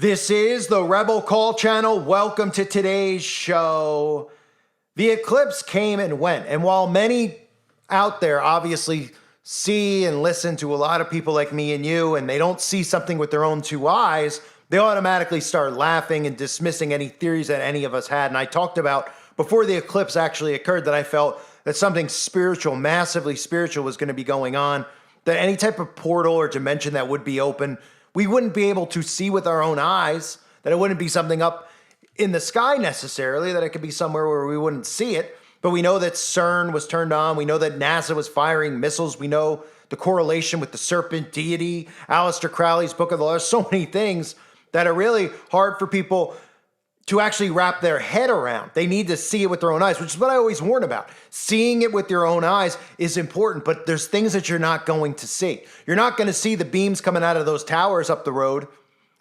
This is the Rebel Call Channel. Welcome to today's show. The eclipse came and went, and while many out there obviously see and listen to a lot of people like me and you, and they don't see something with their own two eyes, they automatically start laughing and dismissing any theories that any of us had. And I talked about before the eclipse actually occurred that I felt that something spiritual, massively spiritual, was going to be going on, that any type of portal or dimension that would be open, we wouldn't be able to see with our own eyes, that it wouldn't be something up in the sky necessarily, that it could be somewhere where we wouldn't see it. But we know that CERN was turned on. We know that NASA was firing missiles. We know the correlation with the serpent deity, Aleister Crowley's Book of the Law. There's so many things that are really hard for people to actually wrap their head around. They need to see it with their own eyes, which is what I always warn about. Seeing it with your own eyes is important, but there's things that you're not going to see. You're not going to see the beams coming out of those towers up the road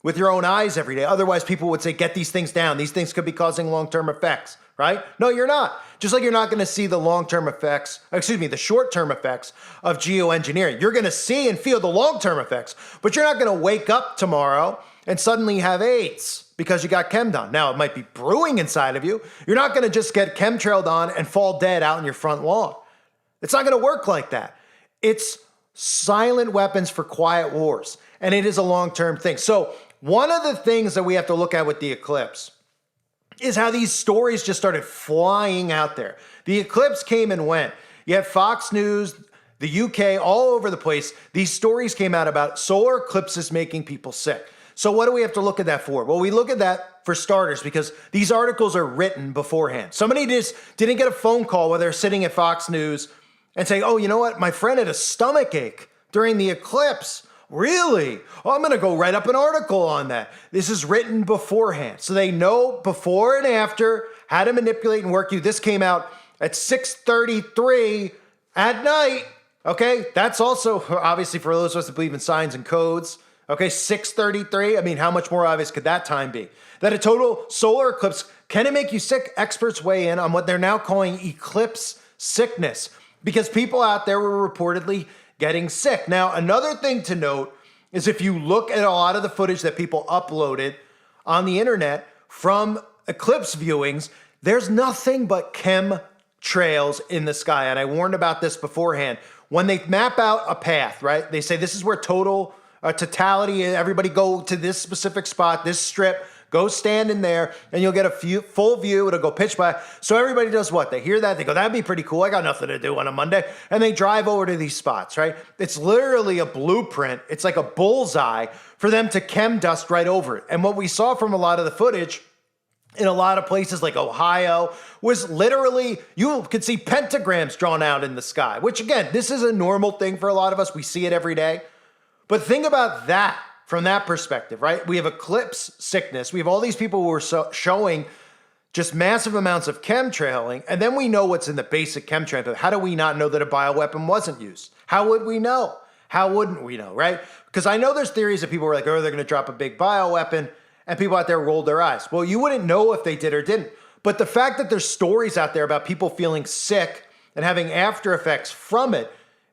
with your own eyes every day. Otherwise, people would say, get these things down. These things could be causing long-term effects, right? No, you're not. Just like you're not going to see the the short-term effects of geoengineering. You're going to see and feel the long-term effects, but you're not going to wake up tomorrow and suddenly have AIDS because you got chemmed on. Now, it might be brewing inside of you. You're not going to just get chemtrailed on and fall dead out in your front lawn. It's not going to work like that. It's silent weapons for quiet wars, and it is a long-term thing. So one of the things that we have to look at with the eclipse is how these stories just started flying out there. The eclipse came and went. You have Fox News, the UK, all over the place. These stories came out about solar eclipses making people sick. So what do we have to look at that for? Well, we look at that for starters because these articles are written beforehand. Somebody just didn't get a phone call while they're sitting at Fox News and say, oh, you know what? My friend had a stomach ache during the eclipse. Really? Oh, I'm going to go write up an article on that. This is written beforehand. So they know before and after how to manipulate and work you. This came out at 6:33 at night. Okay, that's also obviously for those of us that believe in signs and codes. Okay, 6:33. I mean, how much more obvious could that time be? That a total solar eclipse, can it make you sick? Experts weigh in on what they're now calling eclipse sickness because people out there were reportedly getting sick. Now, another thing to note is if you look at a lot of the footage that people uploaded on the internet from eclipse viewings, there's nothing but chemtrails in the sky. And I warned about this beforehand. When they map out a path, right? They say this is where totality, everybody go to this specific spot, this strip, go stand in there, and you'll get a full view. It'll go pitch black. So everybody does what? They hear that. They go, that'd be pretty cool. I got nothing to do on a Monday. And they drive over to these spots, right? It's literally a blueprint. It's like a bullseye for them to chem dust right over it. And what we saw from a lot of the footage in a lot of places like Ohio was literally, you could see pentagrams drawn out in the sky, which again, this is a normal thing for a lot of us. We see it every day. But think about that from that perspective, right? We have eclipse sickness. We have all these people who are showing just massive amounts of chemtrailing, and then we know what's in the basic chemtrail. But how do we not know that a bioweapon wasn't used? How would we know? How wouldn't we know, right? Because I know there's theories that people were like, oh, they're going to drop a big bioweapon, and people out there rolled their eyes. Well, you wouldn't know if they did or didn't. But the fact that there's stories out there about people feeling sick and having after effects from it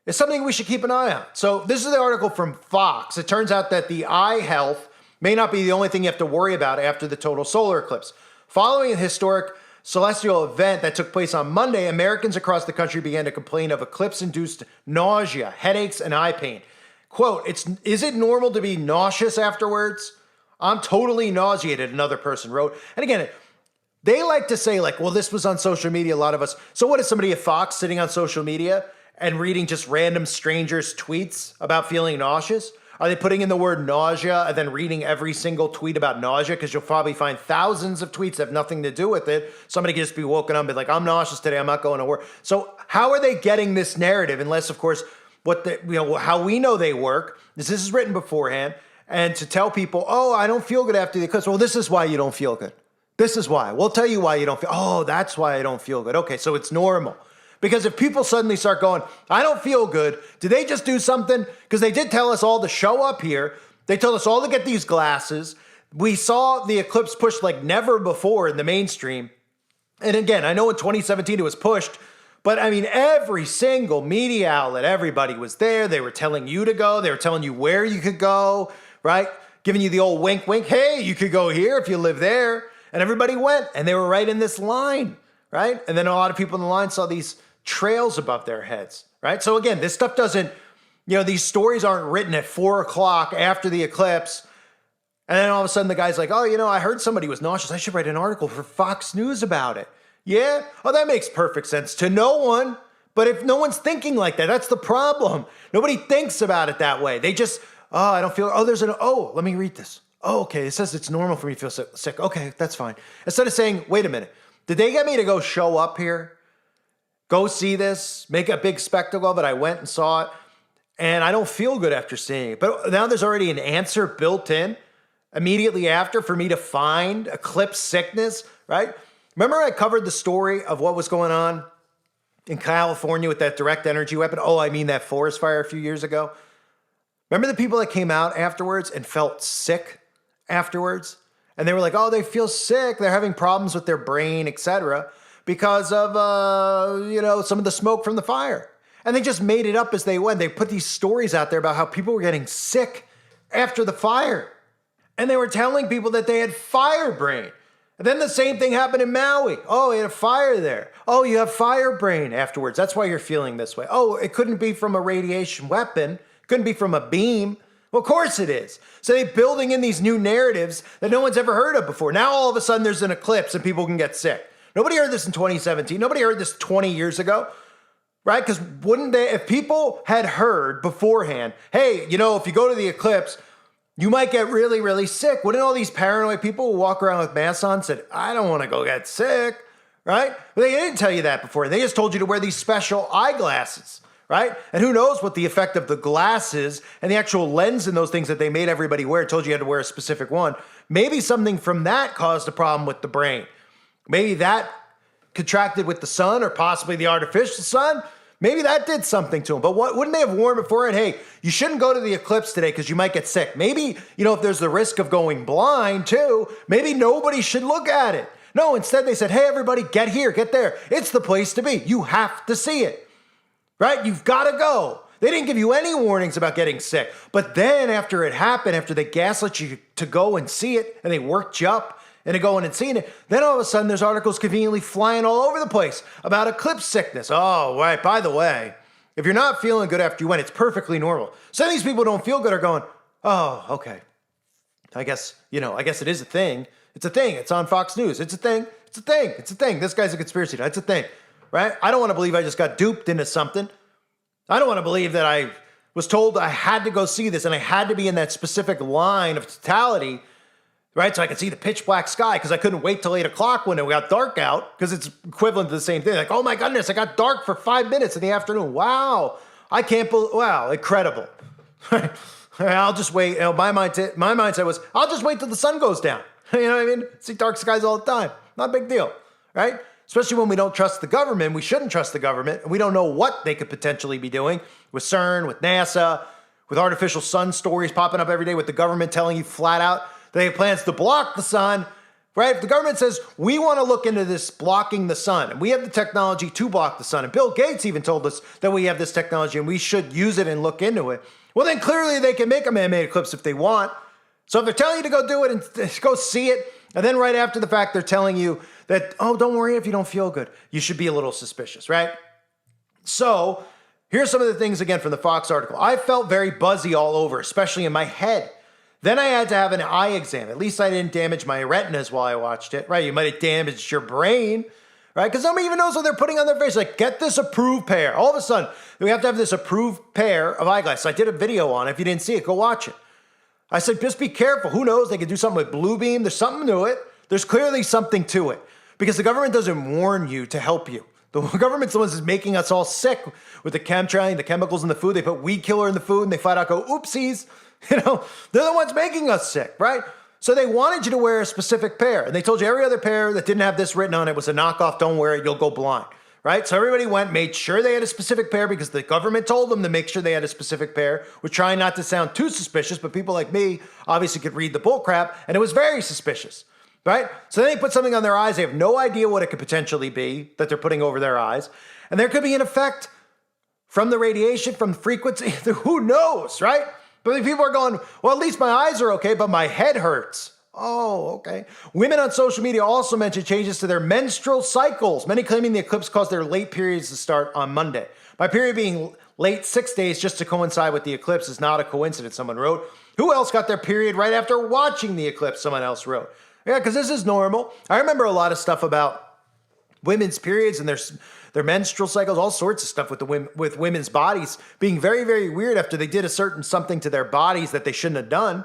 is something we should keep an eye on. So this is the article from Fox. It turns out that the eye health may not be the only thing you have to worry about after the total solar eclipse. Following a historic celestial event that took place on Monday, Americans across the country began to complain of eclipse-induced nausea, headaches, and eye pain. Quote, is it normal to be nauseous afterwards? I'm totally nauseated, another person wrote. And again, they like to say like, well, this was on social media, a lot of us. So what is somebody at Fox sitting on social media and reading just random strangers' tweets about feeling nauseous? Are they putting in the word nausea and then reading every single tweet about nausea? Because you'll probably find thousands of tweets that have nothing to do with it. Somebody could just be woken up and be like, I'm nauseous today, I'm not going to work. So how are they getting this narrative? Unless, of course, how we know they work is this is written beforehand. And to tell people, oh, I don't feel good after the eclipse. Well, this is why you don't feel good. This is why. We'll tell you why you don't feel. Oh, that's why I don't feel good. Okay, so it's normal. Because if people suddenly start going, I don't feel good, did they just do something? Because they did tell us all to show up here. They told us all to get these glasses. We saw the eclipse pushed like never before in the mainstream. And again, I know in 2017 it was pushed, but I mean, every single media outlet, everybody was there. They were telling you to go. They were telling you where you could go, right? giving you the old wink, wink. Hey, you could go here if you live there. And everybody went, and they were right in this line, right? And then a lot of people in the line saw these trails above their heads, right? So again, this stuff doesn't, these stories aren't written at 4 o'clock after the eclipse. And then all of a sudden the guy's like, oh, I heard somebody was nauseous. I should write an article for Fox News about it. Yeah? Oh, that makes perfect sense to no one. But if no one's thinking like that, that's the problem. Nobody thinks about it that way. They just, I don't feel, let me read this. Oh, okay, it says it's normal for me to feel sick. Okay, that's fine. Instead of saying, wait a minute, did they get me to go show up here? Go see this, make a big spectacle of it. I went and saw it, and I don't feel good after seeing it. But now there's already an answer built in immediately after for me to find eclipse sickness, right? Remember I covered the story of what was going on in California with that direct energy weapon? Oh, I mean that forest fire a few years ago. Remember the people that came out afterwards and felt sick afterwards? And they were like, oh, they feel sick. They're having problems with their brain, etc., because of, some of the smoke from the fire. And they just made it up as they went. They put these stories out there about how people were getting sick after the fire. And they were telling people that they had fire brain. And then the same thing happened in Maui. Oh, you had a fire there. Oh, you have fire brain afterwards. That's why you're feeling this way. Oh, it couldn't be from a radiation weapon. Couldn't be from a beam. Well, of course it is. So they're building in these new narratives that no one's ever heard of before. Now all of a sudden there's an eclipse and people can get sick. Nobody heard this in 2017. Nobody heard this 20 years ago, right? Because wouldn't they, if people had heard beforehand, hey, if you go to the eclipse, you might get really, really sick. Wouldn't all these paranoid people who walk around with masks on said, I don't want to go get sick, right? But they didn't tell you that before. They just told you to wear these special eyeglasses. Right? And who knows what the effect of the glasses and the actual lens in those things that they made everybody wear, told you had to wear a specific one. Maybe something from that caused a problem with the brain. Maybe that contracted with the sun or possibly the artificial sun. Maybe that did something to them. But wouldn't they have warned beforehand, hey, you shouldn't go to the eclipse today because you might get sick. Maybe, if there's the risk of going blind too, maybe nobody should look at it. No, instead they said, hey, everybody, get here, get there. It's the place to be. You have to see it. Right? You've got to go. They didn't give you any warnings about getting sick. But then after it happened, after they gaslit you to go and see it, and they worked you up into going and seeing it, then all of a sudden there's articles conveniently flying all over the place about eclipse sickness. Oh, right. By the way, if you're not feeling good after you went, it's perfectly normal. Some of these people who don't feel good are going, oh, okay. I guess it is a thing. It's a thing. It's on Fox News. It's a thing. It's a thing. It's a thing. This guy's a conspiracy. It's a thing. Right? I don't want to believe I just got duped into something. I don't want to believe that I was told I had to go see this and I had to be in that specific line of totality, right? So I could see the pitch black sky because I couldn't wait till 8 o'clock when it got dark out because it's equivalent to the same thing. Like, oh my goodness, it got dark for 5 minutes in the afternoon. Wow. I can't believe, wow, incredible. I'll just wait. My mindset was, I'll just wait till the sun goes down. You know what I mean? See dark skies all the time. Not a big deal, right? Especially when we don't trust the government. We shouldn't trust the government. And we don't know what they could potentially be doing with CERN, with NASA, with artificial sun stories popping up every day, with the government telling you flat out they have plans to block the sun, right? If the government says, we want to look into this blocking the sun, and we have the technology to block the sun, and Bill Gates even told us that we have this technology and we should use it and look into it, well, then clearly they can make a man-made eclipse if they want. So if they're telling you to go do it and go see it, and then right after the fact, they're telling you that, oh, don't worry if you don't feel good. You should be a little suspicious, right? So here's some of the things, again, from the Fox article. I felt very buzzy all over, especially in my head. Then I had to have an eye exam. At least I didn't damage my retinas while I watched it, right? You might have damaged your brain, right? Because nobody even knows what they're putting on their face. Like, get this approved pair. All of a sudden, we have to have this approved pair of eyeglasses. I did a video on it. If you didn't see it, go watch it. I said, just be careful. Who knows? They could do something with blue beam. There's something to it. There's clearly something to it because the government doesn't warn you to help you. The government's the ones that's making us all sick with the chemtrail, the chemicals in the food. They put weed killer in the food and they flat out go, oopsies. They're the ones making us sick, right? So they wanted you to wear a specific pair. And they told you every other pair that didn't have this written on it was a knockoff. Don't wear it. You'll go blind. Right? So everybody went, made sure they had a specific pair because the government told them to make sure they had a specific pair. We're trying not to sound too suspicious, but people like me obviously could read the bull crap, and it was very suspicious, right? So then they put something on their eyes. They have no idea what it could potentially be that they're putting over their eyes. And there could be an effect from the radiation, from frequency. Who knows, right? But then people are going, well, at least my eyes are okay, but my head hurts. Oh, okay. Women on social media also mentioned changes to their menstrual cycles, many claiming the eclipse caused their late periods to start on Monday. My period being late 6 days just to coincide with the eclipse is not a coincidence, someone wrote. Who else got their period right after watching the eclipse, someone else wrote. Yeah, because this is normal. I remember a lot of stuff about women's periods and their menstrual cycles, all sorts of stuff with women's bodies being very, very weird after they did a certain something to their bodies that they shouldn't have done,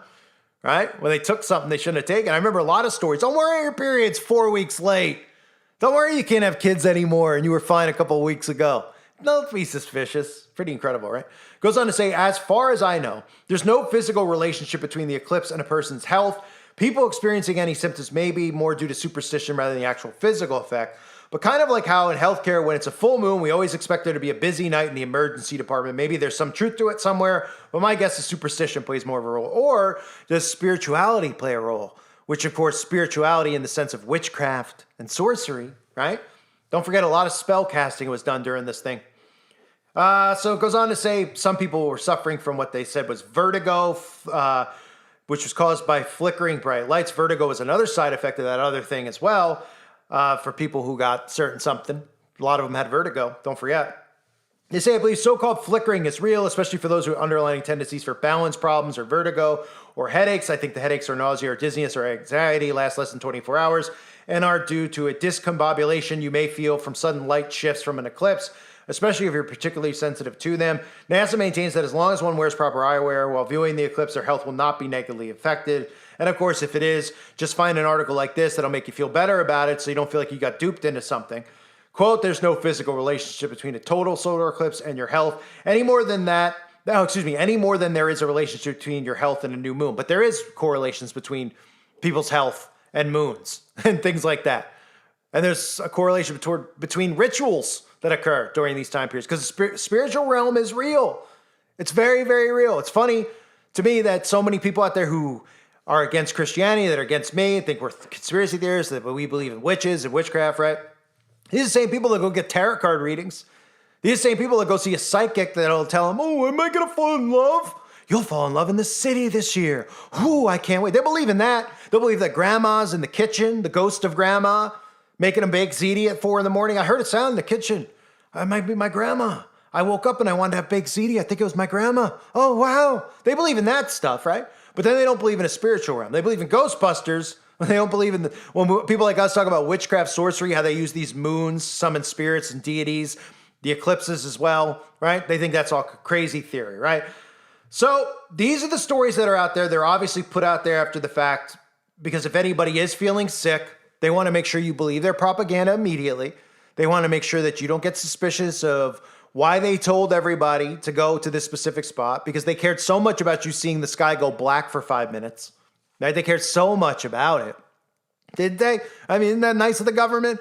right? When they took something they shouldn't have taken. I remember a lot of stories. Don't worry, your period's 4 weeks late. Don't worry, you can't have kids anymore and you were fine a couple of weeks ago. Don't be suspicious. Pretty incredible, right? Goes on to say, as far as I know, there's no physical relationship between the eclipse and a person's health. People experiencing any symptoms may be more due to superstition rather than the actual physical effect. But kind of like how in healthcare, when it's a full moon, we always expect there to be a busy night in the emergency department. Maybe there's some truth to it somewhere, but my guess is superstition plays more of a role. Or does spirituality play a role? Which, of course, spirituality in the sense of witchcraft and sorcery, right? Don't forget, a lot of spell casting was done during this thing. So it goes on to say some people were suffering from what they said was vertigo, which was caused by flickering bright lights. Vertigo was another side effect of that other thing as well. For people who got certain something. A lot of them had vertigo, don't forget. They say, I believe so-called flickering is real, especially for those who have underlying tendencies for balance problems or vertigo or headaches. I think the headaches or nausea or dizziness or anxiety last less than 24 hours and are due to a discombobulation you may feel from sudden light shifts from an eclipse, especially if you're particularly sensitive to them. NASA maintains that as long as one wears proper eyewear while viewing the eclipse, their health will not be negatively affected. And of course, if it is, just find an article like this that'll make you feel better about it so you don't feel like you got duped into something. Quote, there's no physical relationship between a total solar eclipse and your health any more than there is a relationship between your health and a new moon. But there is correlations between people's health and moons and things like that. And there's a correlation between rituals that occur during these time periods because the spiritual realm is real. It's very, very real. It's funny to me that so many people out there who are against Christianity, that are against me, think we're conspiracy theorists, that we believe in witches and witchcraft, right? These are the same people that go get tarot card readings. These are the same people that go see a psychic that'll tell them, oh, am I going to fall in love? You'll fall in love in the city this year. Ooh, I can't wait. They believe in that. They'll believe that grandma's in the kitchen, the ghost of grandma, making them bake ziti at 4 a.m. I heard a sound in the kitchen. It might be my grandma. I woke up and I wanted to have baked ziti. I think it was my grandma. Oh, wow. They believe in that stuff, right? But then they don't believe in a spiritual realm. They believe in Ghostbusters. They don't believe in when people like us talk about witchcraft, sorcery, how they use these moons, summon spirits and deities, the eclipses as well, right? They think that's all crazy theory, right? So these are the stories that are out there. They're obviously put out there after the fact because if anybody is feeling sick, they want to make sure you believe their propaganda immediately. They want to make sure that you don't get suspicious of why they told everybody to go to this specific spot because they cared so much about you seeing the sky go black for 5 minutes. Right? They cared so much about it. Did they? I mean, isn't that nice of the government?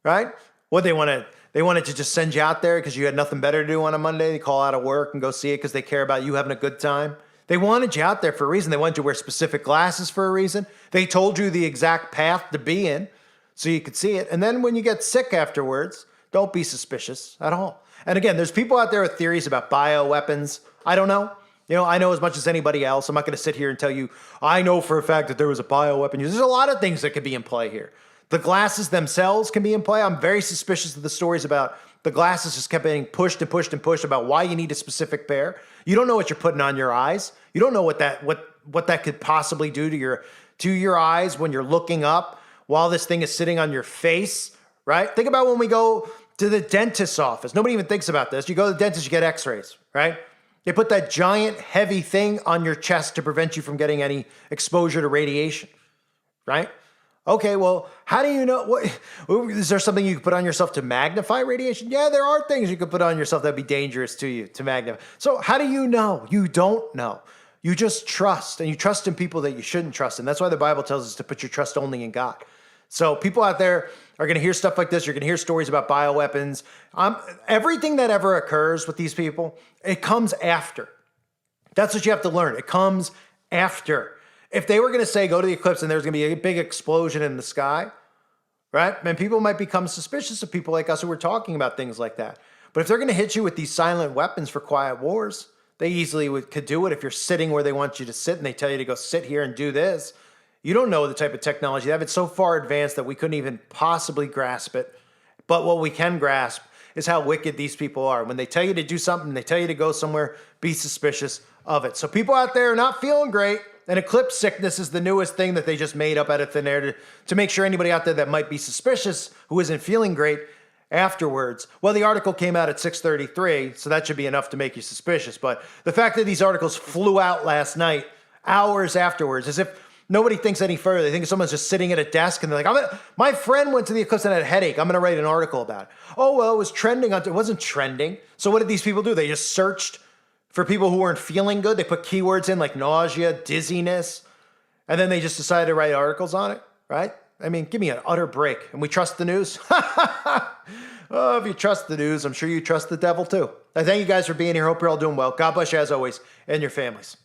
Right? What they wanted to just send you out there because you had nothing better to do on a Monday. They call out of work and go see it because they care about you having a good time. They wanted you out there for a reason. They wanted you to wear specific glasses for a reason. They told you the exact path to be in so you could see it. And then when you get sick afterwards, don't be suspicious at all. And again, there's people out there with theories about bioweapons. I don't know. You know, I know as much as anybody else. I'm not going to sit here and tell you, I know for a fact that there was a bioweapon. There's a lot of things that could be in play here. The glasses themselves can be in play. I'm very suspicious of the stories about the glasses just kept getting pushed and pushed and pushed about why you need a specific pair. You don't know what you're putting on your eyes. You don't know what that could possibly do to your eyes when you're looking up while this thing is sitting on your face, right? Think about when we go to the dentist's office. Nobody even thinks about this. You go to the dentist, you get x-rays, right? They put that giant heavy thing on your chest to prevent you from getting any exposure to radiation, right? Okay, well, how do you know? Is there something you can put on yourself to magnify radiation? Yeah, there are things you can put on yourself that'd be dangerous to you to magnify. So how do you know? You don't know. You just trust, and you trust in people that you shouldn't trust. And that's why the Bible tells us to put your trust only in God. So people out there are going to hear stuff like this. You're going to hear stories about bioweapons. Everything that ever occurs with these people, it comes after. That's what you have to learn. It comes after. If they were going to say, go to the eclipse and there's going to be a big explosion in the sky, right? And people might become suspicious of people like us who were talking about things like that. But if they're going to hit you with these silent weapons for quiet wars, They easily could do it if you're sitting where they want you to sit and they tell you to go sit here and do this. You don't know the type of technology they have. It's so far advanced that we couldn't even possibly grasp it. But what we can grasp is how wicked these people are. When they tell you to do something, they tell you to go somewhere, be suspicious of it. So people out there are not feeling great. And eclipse sickness is the newest thing that they just made up out of thin air to make sure anybody out there that might be suspicious who isn't feeling great afterwards. Well, the article came out at 6:33, so that should be enough to make you suspicious. But the fact that these articles flew out last night, hours afterwards, as if nobody thinks any further. They think someone's just sitting at a desk and they're like, my friend went to the eclipse and had a headache. I'm going to write an article about it. Oh, well, it was trending. It wasn't trending. So what did these people do? They just searched for people who weren't feeling good. They put keywords in like nausea, dizziness, and then they just decided to write articles on it, right? I mean, give me an utter break. And we trust the news? Oh, if you trust the news, I'm sure you trust the devil too. I thank you guys for being here. Hope you're all doing well. God bless you as always and your families.